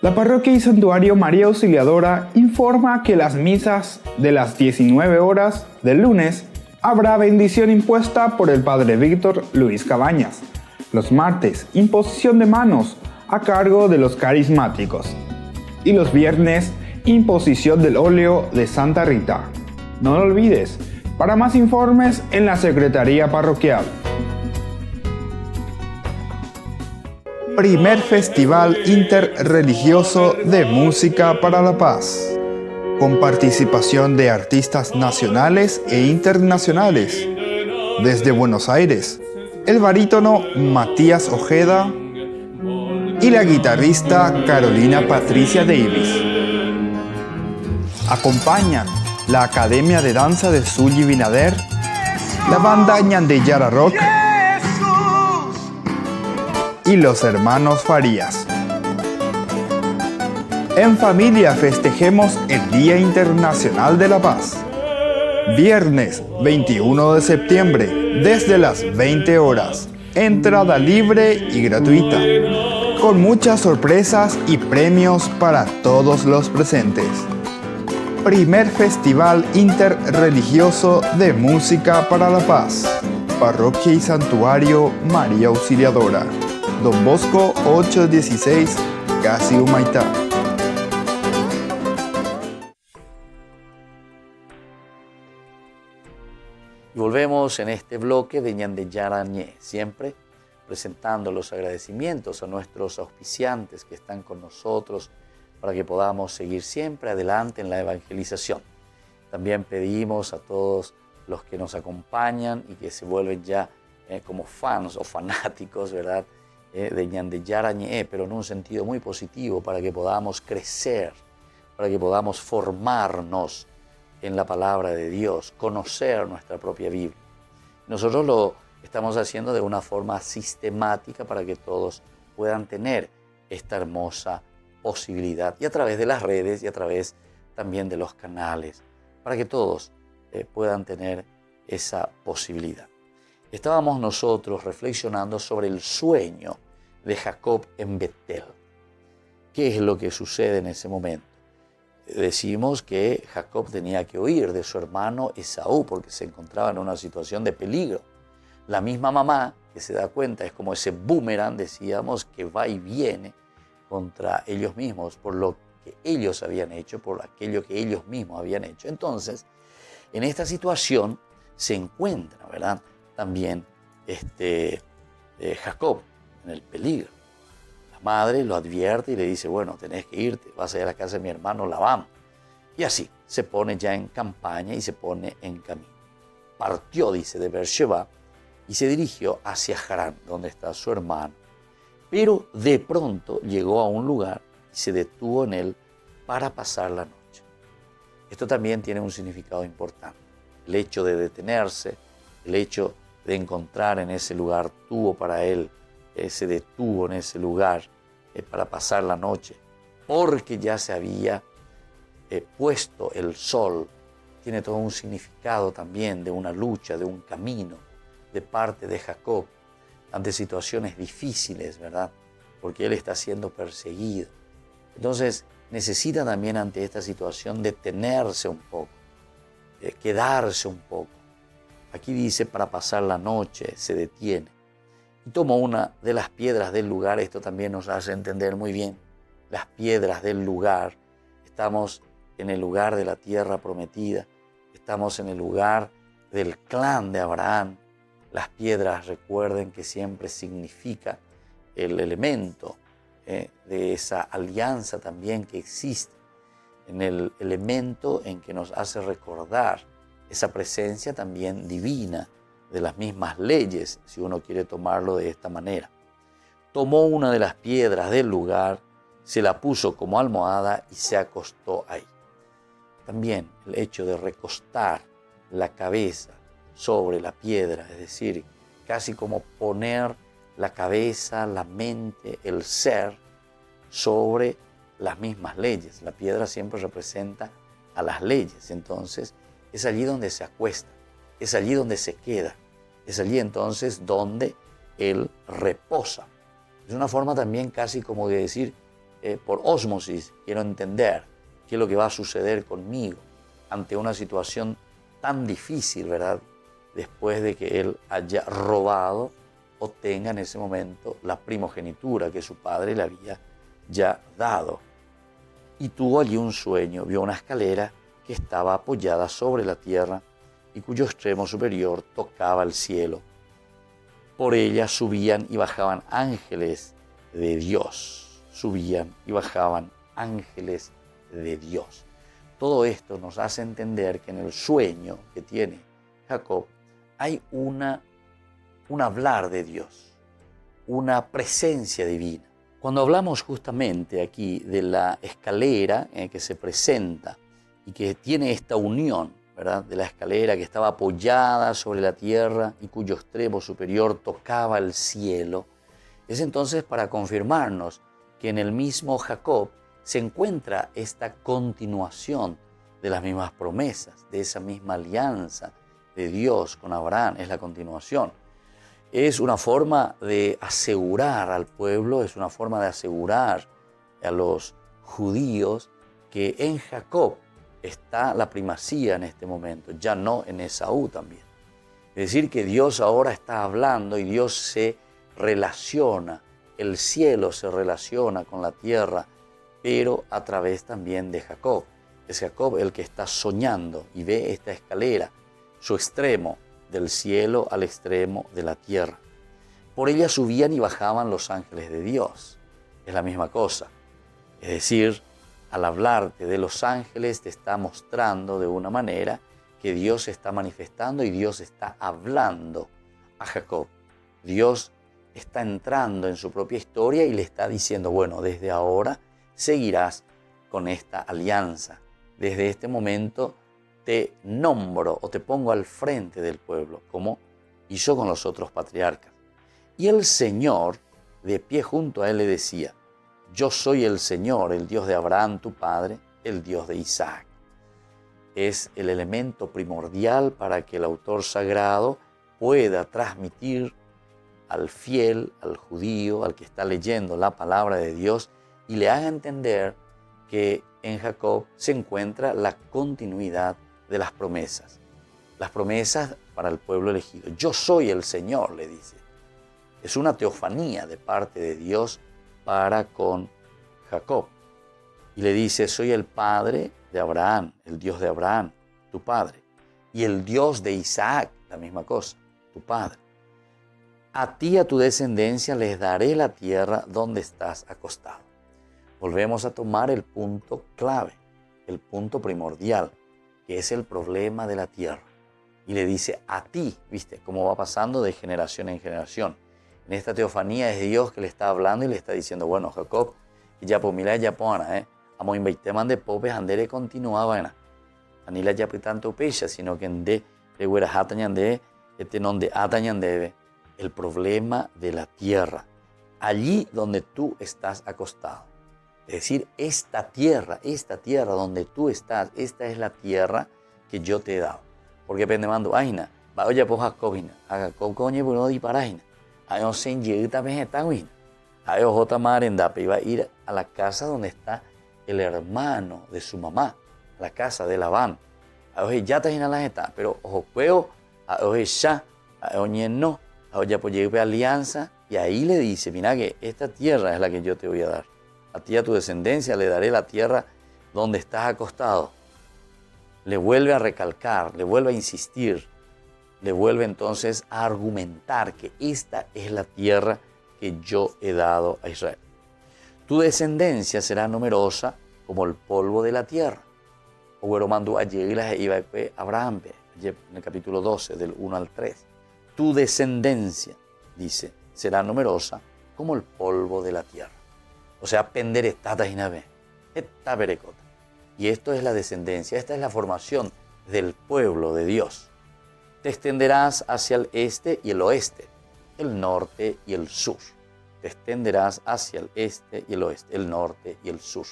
La Parroquia y Santuario María Auxiliadora informa que las misas de las 19 horas del lunes habrá bendición impuesta por el Padre Víctor Luis Cabañas. Los martes, imposición de manos a cargo de los carismáticos. Y los viernes, imposición del óleo de Santa Rita. No lo olvides, para más informes en la Secretaría Parroquial. Primer Festival Interreligioso de Música para la Paz, con participación de artistas nacionales e internacionales. Desde Buenos Aires, el barítono Matías Ojeda y la guitarrista Carolina Patricia Davis. Acompañan la Academia de Danza de Zully Binader, la banda Ñandeyara Rock y los hermanos Farías. En familia festejemos el Día Internacional de la Paz. Viernes 21 de septiembre, desde las 20 horas. Entrada libre y gratuita, con muchas sorpresas y premios para todos los presentes. Primer Festival Interreligioso de Música para la Paz. Parroquia y Santuario María Auxiliadora. Don Bosco 816, Casi Humaitá. Y volvemos en este bloque de Ñandeyara Ñe, siempre presentando los agradecimientos a nuestros auspiciantes que están con nosotros para que podamos seguir siempre adelante en la evangelización. También pedimos a todos los que nos acompañan y que se vuelven ya como fans o fanáticos, ¿verdad?, de Ñandeyara Ñe, pero en un sentido muy positivo, para que podamos crecer, para que podamos formarnos en la palabra de Dios, conocer nuestra propia Biblia. Nosotros lo estamos haciendo de una forma sistemática para que todos puedan tener esta hermosa posibilidad, y a través de las redes y a través también de los canales, para que todos puedan tener esa posibilidad. Estábamos nosotros reflexionando sobre el sueño de Jacob en Betel. ¿Qué es lo que sucede en ese momento? Decimos que Jacob tenía que huir de su hermano Esaú porque se encontraba en una situación de peligro. La misma mamá que se da cuenta es como ese boomerang, decíamos, que va y viene contra ellos mismos por lo que ellos habían hecho, por aquello que ellos mismos habían hecho. Entonces, en esta situación se encuentra, ¿verdad?, también Jacob en el peligro. La madre lo advierte y le dice, bueno, tenés que irte, vas a ir a la casa de mi hermano Labán. Y así se pone ya en campaña y se pone en camino. Partió, dice, de Beersheba y se dirigió hacia Harán, donde está su hermano. Pero de pronto llegó a un lugar y se detuvo en él para pasar la noche. Esto también tiene un significado importante. El hecho de detenerse, el hecho de encontrar en ese lugar, tuvo para él, se detuvo en ese lugar para pasar la noche, porque ya se había puesto el sol. Tiene todo un significado también de una lucha, de un camino de parte de Jacob ante situaciones difíciles, ¿verdad? Porque él está siendo perseguido. Entonces necesita también ante esta situación detenerse un poco, quedarse un poco. Aquí dice, para pasar la noche se detiene. Y tomó una de las piedras del lugar. Esto también nos hace entender muy bien. Las piedras del lugar. Estamos en el lugar de la tierra prometida. Estamos en el lugar del clan de Abraham. Las piedras, recuerden que siempre significa el elemento de esa alianza también que existe. En el elemento en que nos hace recordar esa presencia también divina de las mismas leyes, si uno quiere tomarlo de esta manera. Tomó una de las piedras del lugar, se la puso como almohada y se acostó ahí. También el hecho de recostar la cabeza sobre la piedra, es decir, casi como poner la cabeza, la mente, el ser sobre las mismas leyes. La piedra siempre representa a las leyes, entonces es allí donde se acuesta, es allí donde se queda, es allí entonces donde él reposa. Es una forma también casi como de decir, por ósmosis, quiero entender qué es lo que va a suceder conmigo ante una situación tan difícil, ¿verdad? Después de que él haya robado o tenga en ese momento la primogenitura que su padre le había ya dado. Y tuvo allí un sueño, vio una escalera que estaba apoyada sobre la tierra y cuyo extremo superior tocaba el cielo. Por ella subían y bajaban ángeles de Dios. Subían y bajaban ángeles de Dios. Todo esto nos hace entender que en el sueño que tiene Jacob hay un hablar de Dios, una presencia divina. Cuando hablamos justamente aquí de la escalera que se presenta y que tiene esta unión, ¿verdad?, de la escalera que estaba apoyada sobre la tierra y cuyo extremo superior tocaba el cielo, es entonces para confirmarnos que en el mismo Jacob se encuentra esta continuación de las mismas promesas, de esa misma alianza de Dios con Abraham, es la continuación. Es una forma de asegurar al pueblo, es una forma de asegurar a los judíos que en Jacob está la primacía en este momento, ya no en Esaú también. Es decir, que Dios ahora está hablando y Dios se relaciona, el cielo se relaciona con la tierra, pero a través también de Jacob. Es Jacob el que está soñando y ve esta escalera, su extremo del cielo al extremo de la tierra. Por ella subían y bajaban los ángeles de Dios. Es la misma cosa. Es decir, al hablarte de los ángeles te está mostrando de una manera que Dios se está manifestando y Dios está hablando a Jacob. Dios está entrando en su propia historia y le está diciendo, bueno, desde ahora seguirás con esta alianza. Desde este momento te nombro o te pongo al frente del pueblo, como hizo con los otros patriarcas. Y el Señor, de pie junto a él, le decía, yo soy el Señor, el Dios de Abraham, tu padre, el Dios de Isaac. Es el elemento primordial para que el autor sagrado pueda transmitir al fiel, al judío, al que está leyendo la palabra de Dios y le haga entender que en Jacob se encuentra la continuidad de las promesas. Las promesas para el pueblo elegido. Yo soy el Señor, le dice. Es una teofanía de parte de Dios para con Jacob. Y le dice, soy el Padre de Abraham, el Dios de Abraham, tu padre. Y el Dios de Isaac, la misma cosa, tu padre. A ti y a tu descendencia les daré la tierra donde estás acostado. Volvemos a tomar el punto clave, el punto primordial, que es el problema de la tierra. Y le dice a ti, ¿viste? Cómo va pasando de generación en generación. En esta teofanía es Dios que le está hablando y le está diciendo, bueno, Jacob, ya por mira ya pona, amo invaiteman de popes andere continuaba, anila ya tanto pecha, sino que en de huera hatañan de non de atañan debe. El problema de la tierra, allí donde tú estás acostado. Es decir, esta tierra donde tú estás, esta es la tierra que yo te he dado. Porque pendemando, aina, va oye por Jacobina, a Jacob coñe por no diparajina, a yo se inyecta vegetawina, a yo jota marendape, iba a ir a la casa donde está el hermano de su mamá, la casa de Labán. A yo ya te la jeta, pero ojo cueo, a yo ya, a yo no. Ahora pues llegué a alianza y ahí le dice, mira que esta tierra es la que yo te voy a dar. A ti y a tu descendencia le daré la tierra donde estás acostado. Le vuelve a recalcar, le vuelve a insistir, le vuelve entonces a argumentar que esta es la tierra que yo he dado a Israel. Tu descendencia será numerosa como el polvo de la tierra. O mandó ayer iba a Abraham, en el capítulo 12, del 1 al 3. Tu descendencia, dice, será numerosa como el polvo de la tierra. O sea, pender esta tajinabe, esta berecota. Y esto es la descendencia, esta es la formación del pueblo de Dios. Te extenderás hacia el este y el oeste, el norte y el sur. Te extenderás hacia el este y el oeste, el norte y el sur.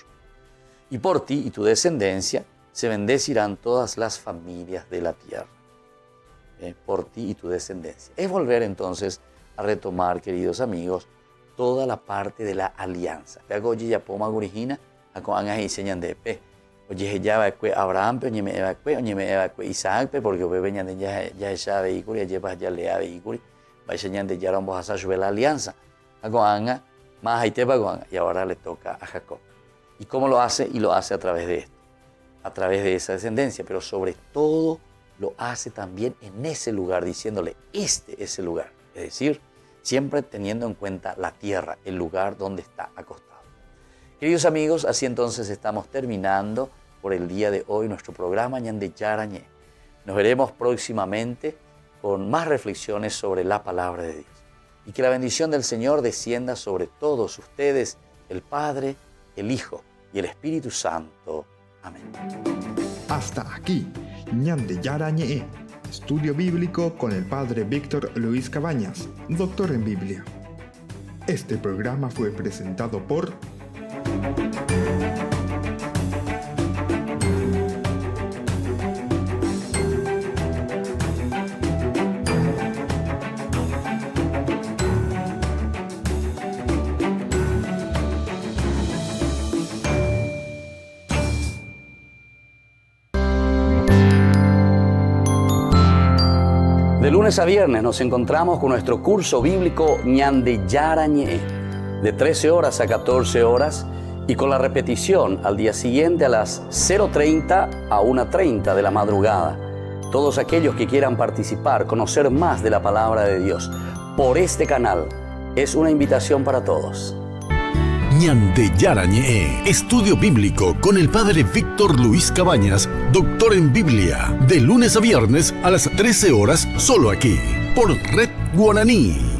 Y por ti y tu descendencia se bendecirán todas las familias de la tierra. Por ti y tu descendencia. Es volver entonces a retomar, queridos amigos, toda la parte de la alianza. Oye, ya poma gurijina, a con y señan de pe. Oye, ya va a Abraham, oye, me va a Isaac, porque venían de ya esa vehículo, ya llevas ya lea vehículo, va a señan de ya vamos a subir la alianza. A con más ahí te va y ahora le toca a Jacob. ¿Y cómo lo hace? Y lo hace a través de esto, a través de esa descendencia, pero sobre todo lo hace también en ese lugar, diciéndole, este es el lugar. Es decir, siempre teniendo en cuenta la tierra, el lugar donde está acostado. Queridos amigos, así entonces estamos terminando por el día de hoy nuestro programa Ñande Yarañé. Nos veremos próximamente con más reflexiones sobre la palabra de Dios. Y que la bendición del Señor descienda sobre todos ustedes, el Padre, el Hijo y el Espíritu Santo. Amén. Hasta aquí, Ñande Yarañé, estudio bíblico con el Padre Víctor Luis Cabañas, doctor en Biblia. Este programa fue presentado por De lunes a viernes nos encontramos con nuestro curso bíblico Ñande Yarañé, de 13 horas a 14 horas y con la repetición al día siguiente a las 0:30 a 1:30 de la madrugada. Todos aquellos que quieran participar, conocer más de la palabra de Dios por este canal, es una invitación para todos. Ñande Yarañé, estudio bíblico con el Padre Víctor Luis Cabañas, doctor en Biblia, de lunes a viernes a las 13 horas, solo aquí, por Red Guaraní.